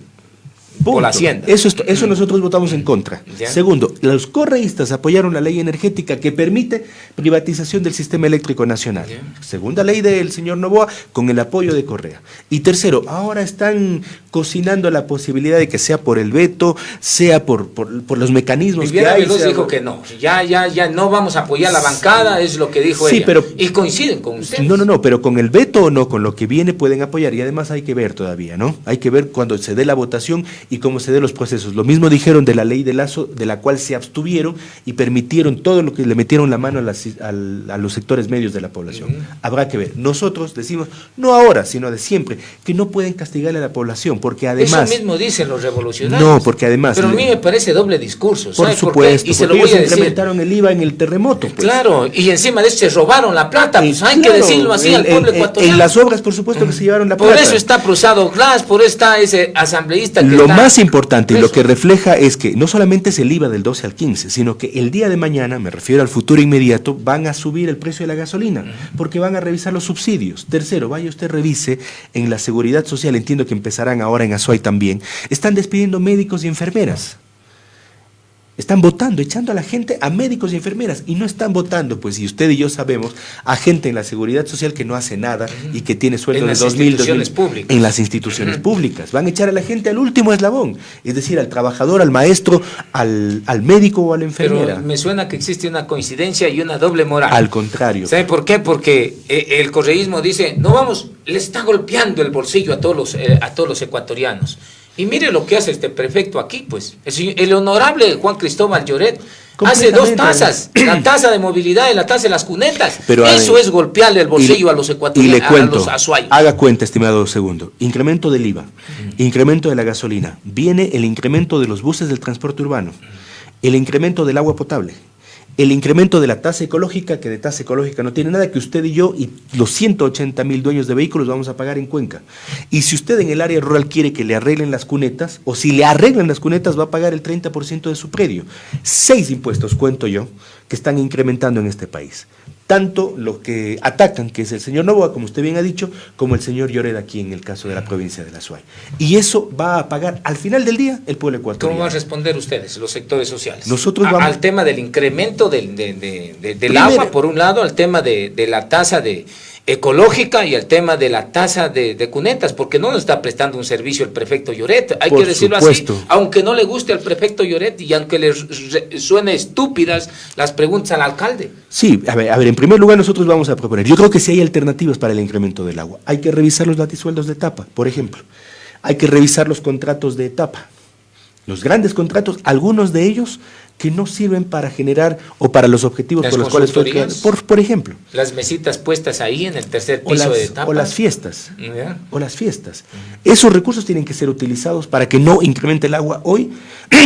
por la Hacienda. Eso nosotros votamos en contra. ¿Ya? Segundo, los correístas apoyaron la ley energética que permite privatización del sistema eléctrico nacional. ¿Ya? Segunda ley del señor Novoa, con el apoyo de Correa. Y tercero, ahora están cocinando la posibilidad de que sea por el veto, sea por los mecanismos Viviana que hay. Veloz dijo que no, ya no vamos a apoyar la bancada, es lo que dijo ella. Pero, y coinciden con ustedes. No, pero con el veto o no, con lo que viene pueden apoyar, y además hay que ver todavía, ¿no? Hay que ver cuando se dé la votación y cómo se den los procesos. Lo mismo dijeron de la ley de Lasso, de la cual se abstuvieron y permitieron todo lo que le metieron la mano a los sectores medios de la población. Habrá que ver. Nosotros decimos, no ahora, sino de siempre, que no pueden castigarle a la población, porque además... Eso mismo dicen los revolucionarios. No, porque además... Pero a mí me parece doble discurso. Por supuesto, y se lo voy a decir. Incrementaron el IVA en el terremoto. Pues. Claro, y encima de eso se robaron la plata, pues hay que decirlo así al pueblo ecuatoriano. En las obras, por supuesto, que se llevaron la plata. Por eso está Cruzado Glass, por eso está ese asambleísta que lo está más importante y lo que refleja es que no solamente es el IVA del 12 al 15, sino que el día de mañana, me refiero al futuro inmediato, van a subir el precio de la gasolina, porque van a revisar los subsidios. Tercero, vaya usted revise en la seguridad social, entiendo que empezarán ahora en Azuay también, están despidiendo médicos y enfermeras. Están votando, echando a la gente, a médicos y enfermeras, y no están votando, pues, y usted y yo sabemos, a gente en la seguridad social que no hace nada y que tiene sueldo de 2.000, 2.000 en las instituciones públicas. Van a echar a la gente al último eslabón, es decir, al trabajador, al maestro, al médico o a la enfermera. Pero me suena que existe una coincidencia y una doble moral. Al contrario. ¿Sabe por qué? Porque el correísmo dice, no vamos, le está golpeando el bolsillo a todos los ecuatorianos. Y mire lo que hace este prefecto aquí, pues. El honorable Juan Cristóbal Lloret hace dos tasas, la tasa de movilidad y la tasa de las cunetas. Pero, eso es golpearle el bolsillo a los ecuatorianos, y le cuento, a los azuayos. Haga cuenta, estimado segundo. Incremento del IVA, incremento de la gasolina. Viene el incremento de los buses del transporte urbano, el incremento del agua potable, el incremento de la tasa ecológica, que de tasa ecológica no tiene nada, que usted y yo y los 180.000 dueños de vehículos vamos a pagar en Cuenca. Y si usted en el área rural quiere que le arreglen las cunetas, o si le arreglan las cunetas, va a pagar el 30% de su predio. 6 impuestos, cuento yo, que están incrementando en este país. Tanto lo que atacan, que es el señor Noboa, como usted bien ha dicho, como el señor Lloret aquí en el caso de la provincia de la Azuay. Y eso va a pagar al final del día el pueblo ecuatoriano. ¿Cómo van a responder ustedes, los sectores sociales? Nosotros vamos al tema del incremento del agua, por un lado, al tema de la tasa ecológica y al tema de la tasa de cunetas, porque no nos está prestando un servicio el prefecto Lloret, hay que decirlo así, aunque no le guste al prefecto Lloret y aunque le suene estúpidas las preguntas al alcalde. Sí, a ver, en primer lugar nosotros vamos a proponer, yo creo que sí hay alternativas para el incremento del agua. Hay que revisar los latisueldos de etapa, por ejemplo. Hay que revisar los contratos de etapa. Los grandes contratos, algunos de ellos que no sirven para generar o para los objetivos por los cuales fue creado. Por ejemplo. Las mesitas puestas ahí en el tercer piso de etapa. O las fiestas. ¿Yeah? O las fiestas. Esos recursos tienen que ser utilizados para que no incremente el agua hoy,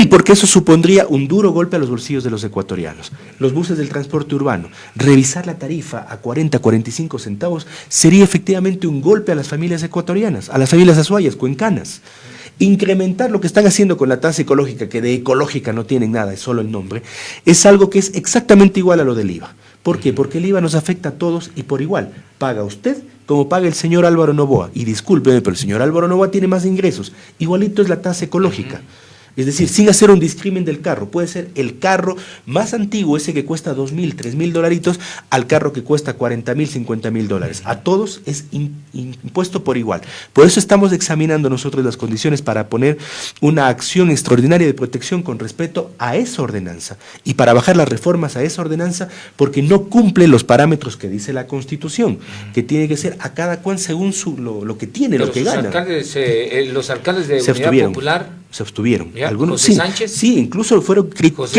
porque eso supondría un duro golpe a los bolsillos de los ecuatorianos. Los buses del transporte urbano, revisar la tarifa a 40, 45 centavos sería efectivamente un golpe a las familias ecuatorianas, a las familias azuayas, cuencanas. Incrementar lo que están haciendo con la tasa ecológica, que de ecológica no tienen nada, es solo el nombre, es algo que es exactamente igual a lo del IVA. ¿Por qué? Porque el IVA nos afecta a todos y por igual. Paga usted como paga el señor Álvaro Noboa. Y discúlpeme, pero el señor Álvaro Noboa tiene más ingresos. Igualito es la tasa ecológica. Es decir, sin hacer un discrimen del carro. Puede ser el carro más antiguo, ese que cuesta 2.000, 3.000 dolaritos, al carro que cuesta 40.000, 50.000 dólares. A todos es impuesto por igual. Por eso estamos examinando nosotros las condiciones para poner una acción extraordinaria de protección con respecto a esa ordenanza y para bajar las reformas a esa ordenanza, porque no cumple los parámetros que dice la Constitución, que tiene que ser a cada cual según lo que tiene, pero lo que gana. Los alcaldes de Unidad Popular se abstuvieron. ¿Ya? Algunos ¿José Sánchez? Sí, incluso fueron críticos,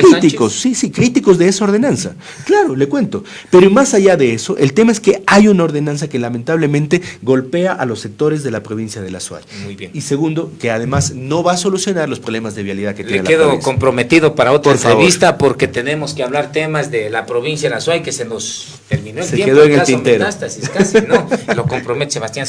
críticos de esa ordenanza. Claro, le cuento. Pero más allá de eso, el tema es que hay una ordenanza que lamentablemente golpea a los sectores de la provincia de la Azuay. Muy bien. Y segundo, que además no va a solucionar los problemas de vialidad que tiene la provincia. Le provincia. quedo comprometido para otra entrevista porque tenemos que hablar temas de la provincia de la Azuay que se nos terminó el tiempo. Se quedó en el tintero. Casi, ¿no? Lo compromete Sebastián.